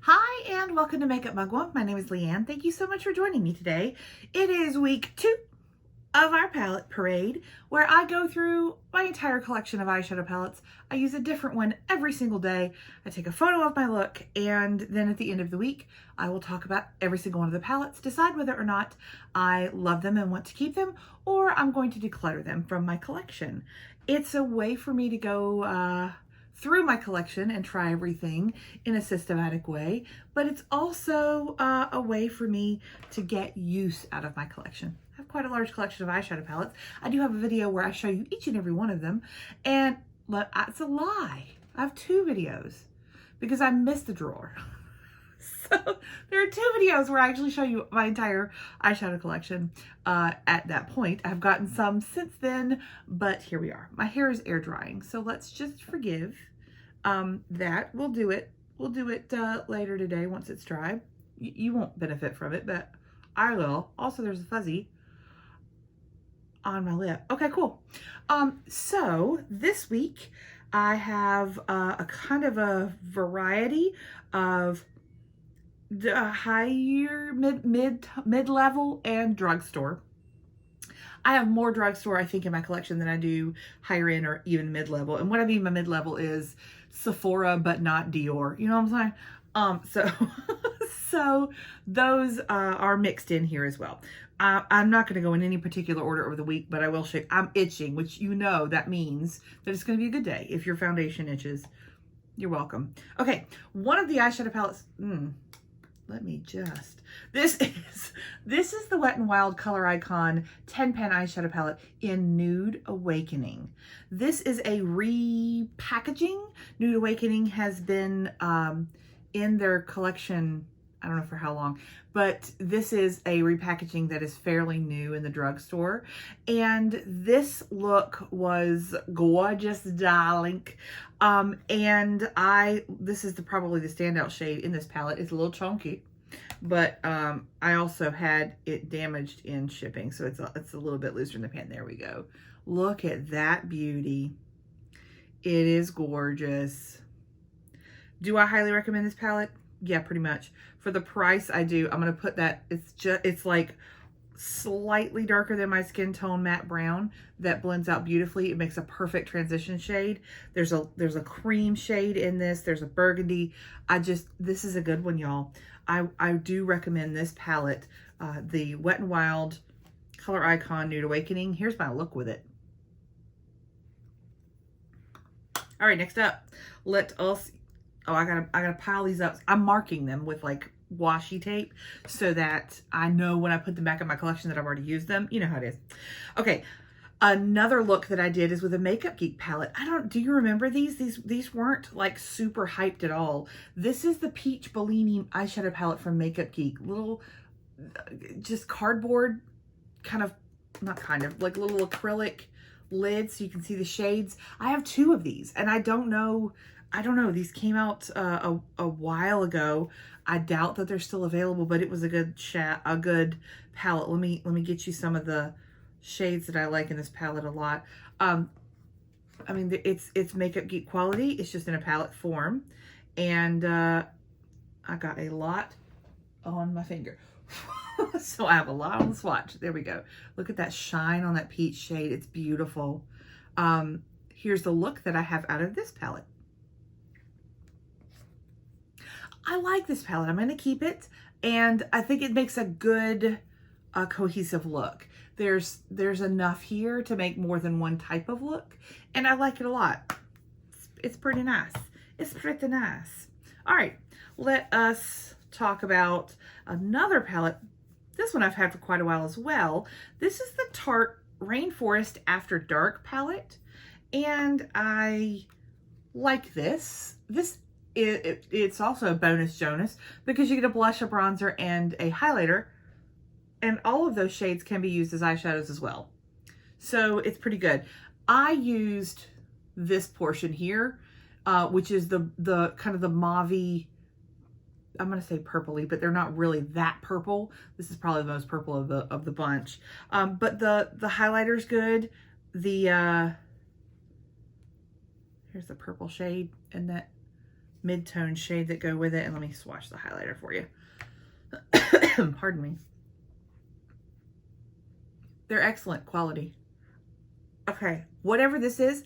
Hi and welcome to Makeup Mugwump. My name is Leanne. Thank you so much for joining me today. It is week 2 of our palette parade where I go through my entire collection of eyeshadow palettes. I use a different one every single day. I take a photo of my look and then at the end of the week I will talk about every single one of the palettes, decide whether or not I love them and want to keep them or I'm going to declutter them from my collection. It's a way for me to go through my collection and try everything in a systematic way, but it's also a way for me to get use out of my collection. I have quite a large collection of eyeshadow palettes. I do have a video where I show you each and every one of them, and it's a lie. I have 2 videos because I missed the drawer. So there are 2 videos where I actually show you my entire eyeshadow collection at that point. I've gotten some since then, but here we are. My hair is air drying, so let's just forgive that. We'll do it later today once it's dry. You won't benefit from it, but I will. Also, there's a fuzzy on my lip. Okay, cool. So this week I have a kind of a variety of the higher, mid-level and drugstore. I have more drugstore, I think, in my collection than I do higher end or even mid-level. And what I mean by mid-level is Sephora, but not Dior. You know what I'm saying? So those are mixed in here as well. I'm not going to go in any particular order over the week, but I will shake. I'm itching, which you know that means that it's going to be a good day. If your foundation itches, you're welcome. Okay, one of the eyeshadow palettes. Let me just, this is the Wet n Wild Color Icon 10-pan eyeshadow palette in Nude Awakening. This is a repackaging. Nude Awakening has been in their collection, I don't know for how long, but this is a repackaging that is fairly new in the drugstore. And this look was gorgeous, darling. This is probably the standout shade in this palette. It's a little chunky, but I also had it damaged in shipping, so it's a little bit looser in the pan. There we go. Look at that beauty. It is gorgeous. Do I highly recommend this palette? Yeah, pretty much. For the price, I do. I'm gonna put that. It's like slightly darker than my skin tone matte brown that blends out beautifully. It makes a perfect transition shade. There's a cream shade in this. There's a burgundy. This is a good one, y'all. I do recommend this palette, the Wet n Wild Color Icon Nude Awakening. Here's my look with it. All right, next up, let us. Oh, I gotta pile these up. I'm marking them with like washi tape so that I know when I put them back in my collection that I've already used them. You know how it is. Okay, another look that I did is with a Makeup Geek palette. Do you remember these? These weren't like super hyped at all. This is the Peach Bellini eyeshadow palette from Makeup Geek. Little, just cardboard, like little acrylic lids so you can see the shades. I have 2 of these and I don't know, these came out a while ago. I doubt that they're still available, but it was a good palette. Let me get you some of the shades that I like in this palette a lot. I mean, it's Makeup Geek quality. It's just in a palette form, and I got a lot on my finger. So I have a lot on the swatch. There we go. Look at that shine on that peach shade. It's beautiful. Here's the look that I have out of this palette. I like this palette. I'm going to keep it, and I think it makes a good cohesive look. There's enough here to make more than one type of look, and I like it a lot. It's pretty nice. It's pretty nice. All right, let us talk about another palette. This one I've had for quite a while as well. This is the Tarte Rainforest After Dark palette, and I like this. It's also a bonus Jonas because you get a blush, a bronzer, and a highlighter, and all of those shades can be used as eyeshadows as well. So it's pretty good. I used this portion here, which is the kind of the mauve-y, I'm gonna say purpley, but they're not really that purple. This is probably the most purple of the bunch. But the highlighter's good. Here's the purple shade, and mid-tone shade that go with it. And let me swatch the highlighter for you. Pardon me. They're excellent quality. Okay, whatever this is,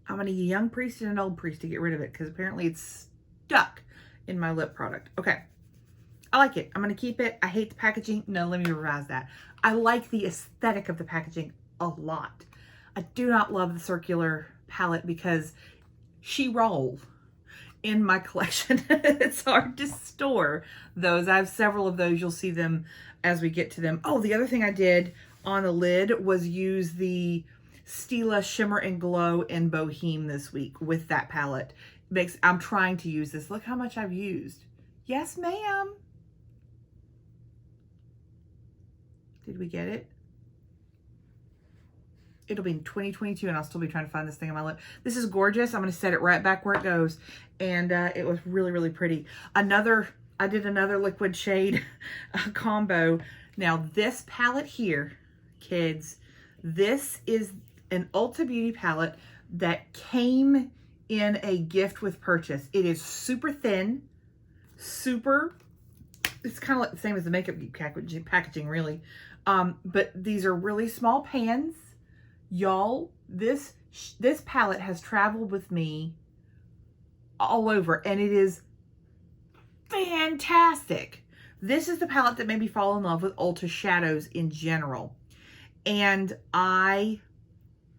I'm going to need a young priest and an old priest to get rid of it because apparently it's stuck in my lip product. Okay, I like it. I'm going to keep it. I hate the packaging. No, let me revise that. I like the aesthetic of the packaging a lot. I do not love the circular palette because she rolled in my collection. It's hard to store those. I have several of those. You'll see them as we get to them. Oh, the other thing I did on the lid was use the Stila Shimmer and Glow in Boheme this week with that palette. I'm trying to use this. Look how much I've used. Yes, ma'am. Did we get it? It'll be in 2022 and I'll still be trying to find this thing on my lip. This is gorgeous. I'm going to set it right back where it goes. And it was really, really pretty. I did another liquid shade combo. Now this palette here, kids, this is an Ulta Beauty palette that came in a gift with purchase. It is super thin, it's kind of like the same as the Makeup packaging really. But these are really small pans. Y'all, this palette has traveled with me all over and it is fantastic. This is the palette that made me fall in love with Ulta shadows in general. And I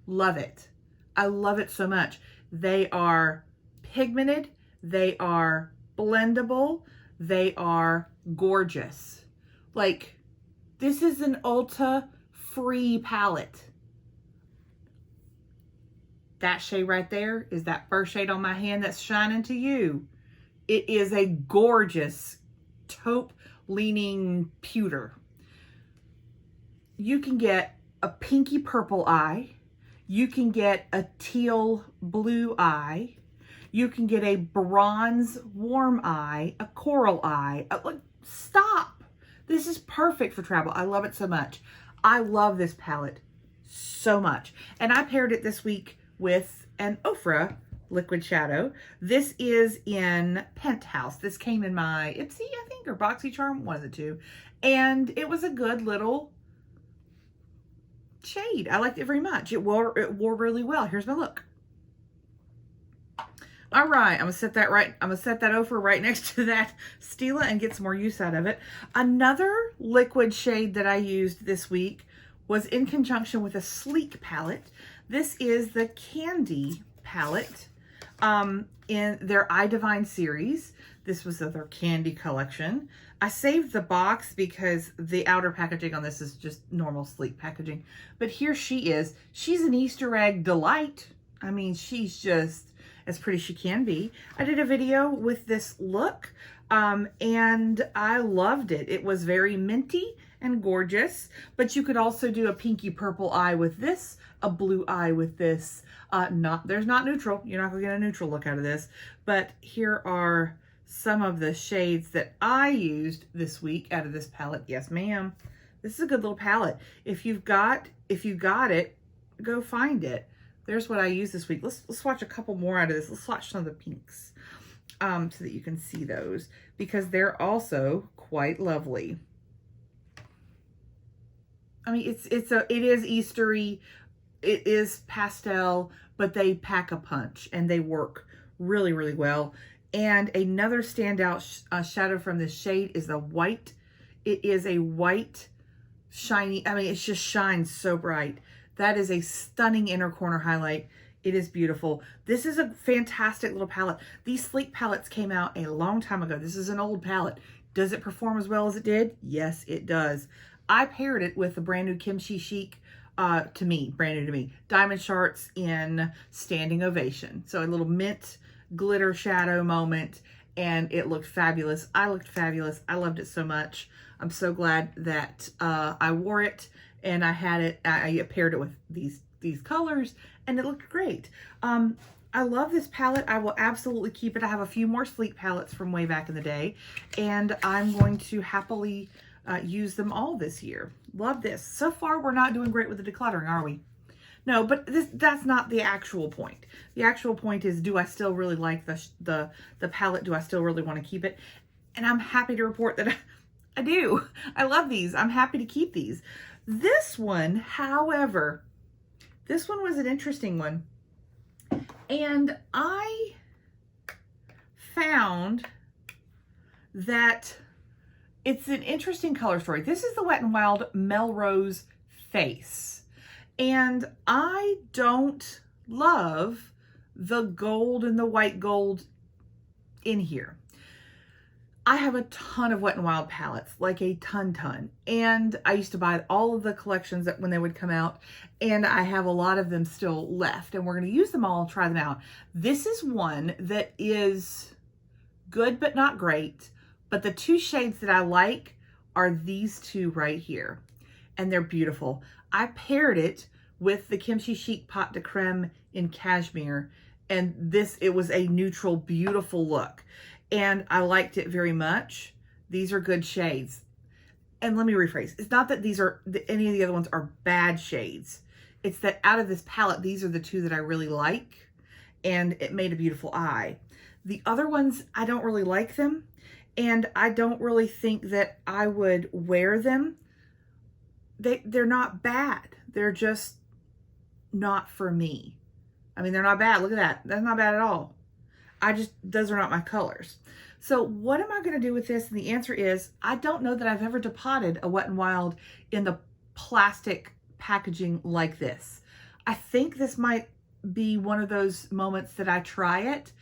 love it. I love it so much. They are pigmented. They are blendable. They are gorgeous. Like, this is an Ulta free palette. That shade right there is that first shade on my hand that's shining to you. It is a gorgeous taupe leaning pewter. You can get a pinky purple eye. You can get a teal blue eye. You can get a bronze warm eye, a coral eye. Stop. This is perfect for travel. I love it so much. I love this palette so much. And I paired it this week with an Ofra liquid shadow. This is in Penthouse. This came in my Ipsy, I think, or BoxyCharm, one of the two. And it was a good little shade. I liked it very much. It wore really well. Here's my look. All right, I'm gonna set that Ofra right next to that Stila and get some more use out of it. Another liquid shade that I used this week was in conjunction with a Sleek palette. This is the Candy palette in their I Divine series. This was their Candy collection. I saved the box because the outer packaging on this is just normal Sleek packaging. But here she is. She's an Easter egg delight. I mean, she's just as pretty as she can be. I did a video with this look and I loved it. It was very minty and gorgeous, but you could also do a pinky purple eye with this, a blue eye with this. There's not neutral. You're not gonna get a neutral look out of this, but here are some of the shades that I used this week out of this palette. Yes, ma'am. This is a good little palette. If you got it, go find it. There's what I used this week. Let's swatch a couple more out of this. Let's swatch some of the pinks so that you can see those because they're also quite lovely. I mean, it is Eastery, it is pastel, but they pack a punch and they work really, really well. And another standout shadow from this shade is the white. It is a white, shiny, I mean, it just shines so bright. That is a stunning inner corner highlight. It is beautiful. This is a fantastic little palette. These Sleek palettes came out a long time ago. This is an old palette. Does it perform as well as it did? Yes, it does. I paired it with the brand new Kimchi Chic, brand new to me, Diamond Sharks in Standing Ovation. So a little mint glitter shadow moment, and it looked fabulous. I looked fabulous. I loved it so much. I'm so glad that I wore it and I had it. I paired it with these colors, and it looked great. I love this palette. I will absolutely keep it. I have a few more Sleek palettes from way back in the day, and I'm going to happily use them all this year. Love this. So far, we're not doing great with the decluttering, are we? No, but that's not the actual point. The actual point is, do I still really like the palette? Do I still really want to keep it? And I'm happy to report that I do. I love these. I'm happy to keep these. This one, however, this one was an interesting one. And I found that it's an interesting color story. This is the Wet n Wild Melrose Face. And I don't love the gold and the white gold in here. I have a ton of Wet n Wild palettes, like a ton. And I used to buy all of the collections that when they would come out, and I have a lot of them still left, and we're going to use them all, try them out. This is one that is good but not great, but the two shades that I like are these two right here, and they're beautiful. I paired it with the Kimchi Chic Pot de Creme in Cashmere, and it was a neutral, beautiful look. And I liked it very much. These are good shades. And let me rephrase. It's not that any of the other ones are bad shades. It's that out of this palette, these are the two that I really like. And it made a beautiful eye. The other ones, I don't really like them. And I don't really think that I would wear them. They're not bad. They're just not for me. I mean, they're not bad. Look at that. That's not bad at all. Those are not my colors. So what am I going to do with this? And the answer is, I don't know that I've ever depotted a Wet n Wild in the plastic packaging like this. I think this might be one of those moments that I try it,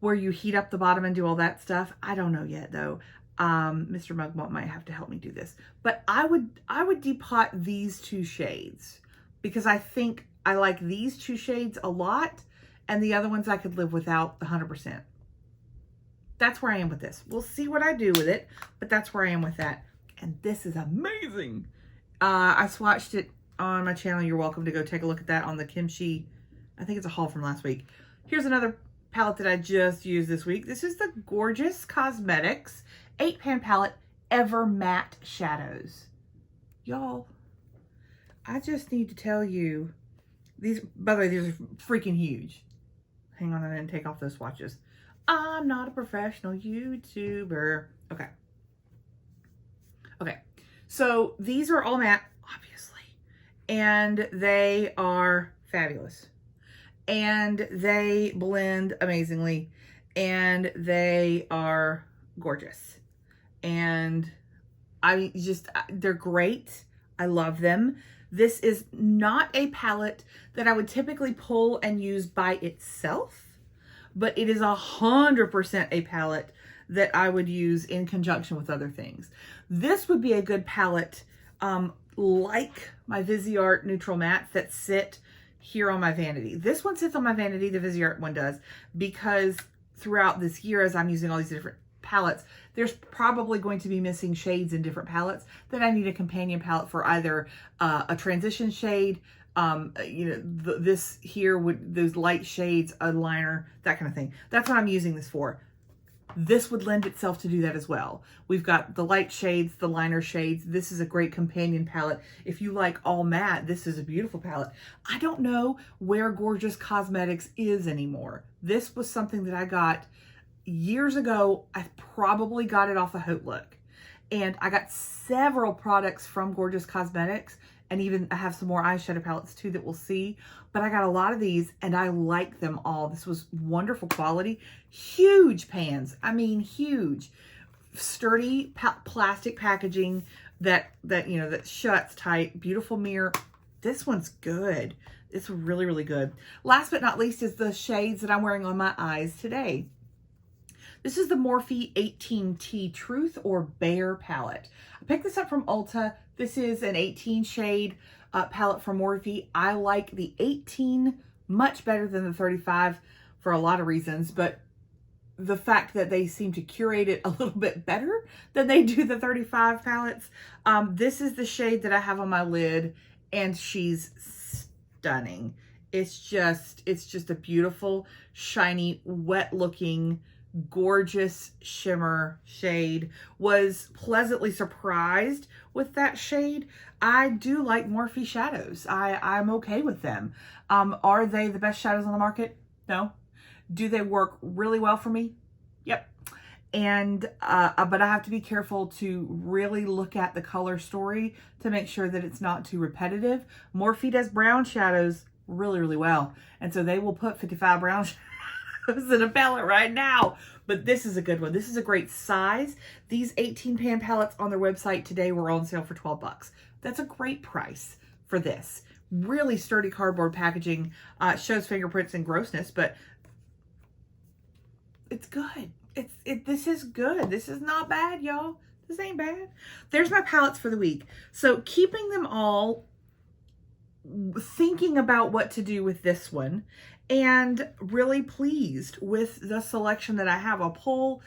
where you heat up the bottom and do all that stuff. I don't know yet though. Mr. Mugwump might have to help me do this. But I would depot these two shades because I think I like these two shades a lot. And the other ones I could live without 100%. That's where I am with this. We'll see what I do with it, but that's where I am with that. And this is amazing. I swatched it on my channel. You're welcome to go take a look at that on the Kimchi. I think it's a haul from last week. Here's another palette that I just used this week. This is the Gorgeous Cosmetics 8-pan palette Ever Matte Shadows. Y'all, I just need to tell you, these, by the way, these are freaking huge. Hang on, I didn't take off those swatches. I'm not a professional YouTuber. Okay. So these are all matte, obviously. And they are fabulous. And they blend amazingly. And they are gorgeous. And they're great. I love them. This is not a palette that I would typically pull and use by itself, but it is 100% a palette that I would use in conjunction with other things. This would be a good palette like my Viseart Neutral Mattes that sit here on my vanity. This one sits on my vanity, the Viseart one does, because throughout this year as I'm using all these different palettes, there's probably going to be missing shades in different palettes that I need a companion palette for, either a transition shade, this here with those light shades, a liner, that kind of thing. That's what I'm using this for. This would lend itself to do that as well. We've got the light shades, the liner shades. This is a great companion palette. If you like all matte, this is a beautiful palette. I don't know where Gorgeous Cosmetics is anymore. This was something that I got years ago. I probably got it off of Haute Look. And I got several products from Gorgeous Cosmetics, and even I have some more eyeshadow palettes too that we'll see. But I got a lot of these and I like them all. This was wonderful quality. Huge pans. I mean, huge. Sturdy plastic packaging that shuts tight. Beautiful mirror. This one's good. It's really, really good. Last but not least is the shades that I'm wearing on my eyes today. This is the Morphe 18T Truth or Bare palette. I picked this up from Ulta. This is an 18 shade palette from Morphe. I like the 18 much better than the 35 for a lot of reasons, but the fact that they seem to curate it a little bit better than they do the 35 palettes. This is the shade that I have on my lid, and she's stunning. It's just a beautiful, shiny, wet looking gorgeous shimmer shade. Was pleasantly surprised with that shade. I do like Morphe shadows. I'm okay with them. Are they the best shadows on the market? No. Do they work really well for me? Yep. And but I have to be careful to really look at the color story to make sure that it's not too repetitive. Morphe does brown shadows really, really well, and so they will put 55 brown shadows in a palette right now. But this is a good one. This is a great size. These 18 pan palettes on their website today were on sale for 12 bucks. That's a great price for this. Really sturdy cardboard packaging. Shows fingerprints and grossness, but it's good. This is good. This is not bad, y'all. This ain't bad. There's my palettes for the week. So keeping them all, thinking about what to do with this one, and really pleased with the selection that I have. I'll pull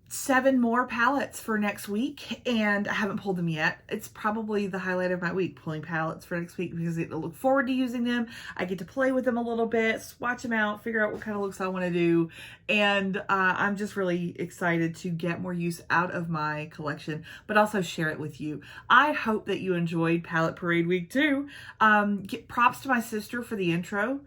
7 more palettes for next week, and I haven't pulled them yet. It's probably the highlight of my week, pulling palettes for next week, because I look forward to using them. I get to play with them a little bit, swatch them out, figure out what kind of looks I want to do, and I'm just really excited to get more use out of my collection, but also share it with you. I hope that you enjoyed Palette Parade Week 2. Props to my sister for the intro.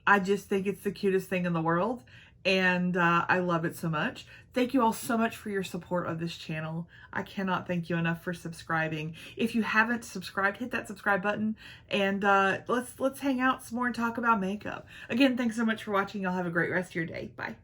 I just think it's the cutest thing in the world, and I love it so much. Thank you all so much for your support of this channel. I cannot thank you enough for subscribing. If you haven't subscribed, hit that subscribe button, and let's hang out some more and talk about makeup. Again, thanks so much for watching. Y'all have a great rest of your day. Bye.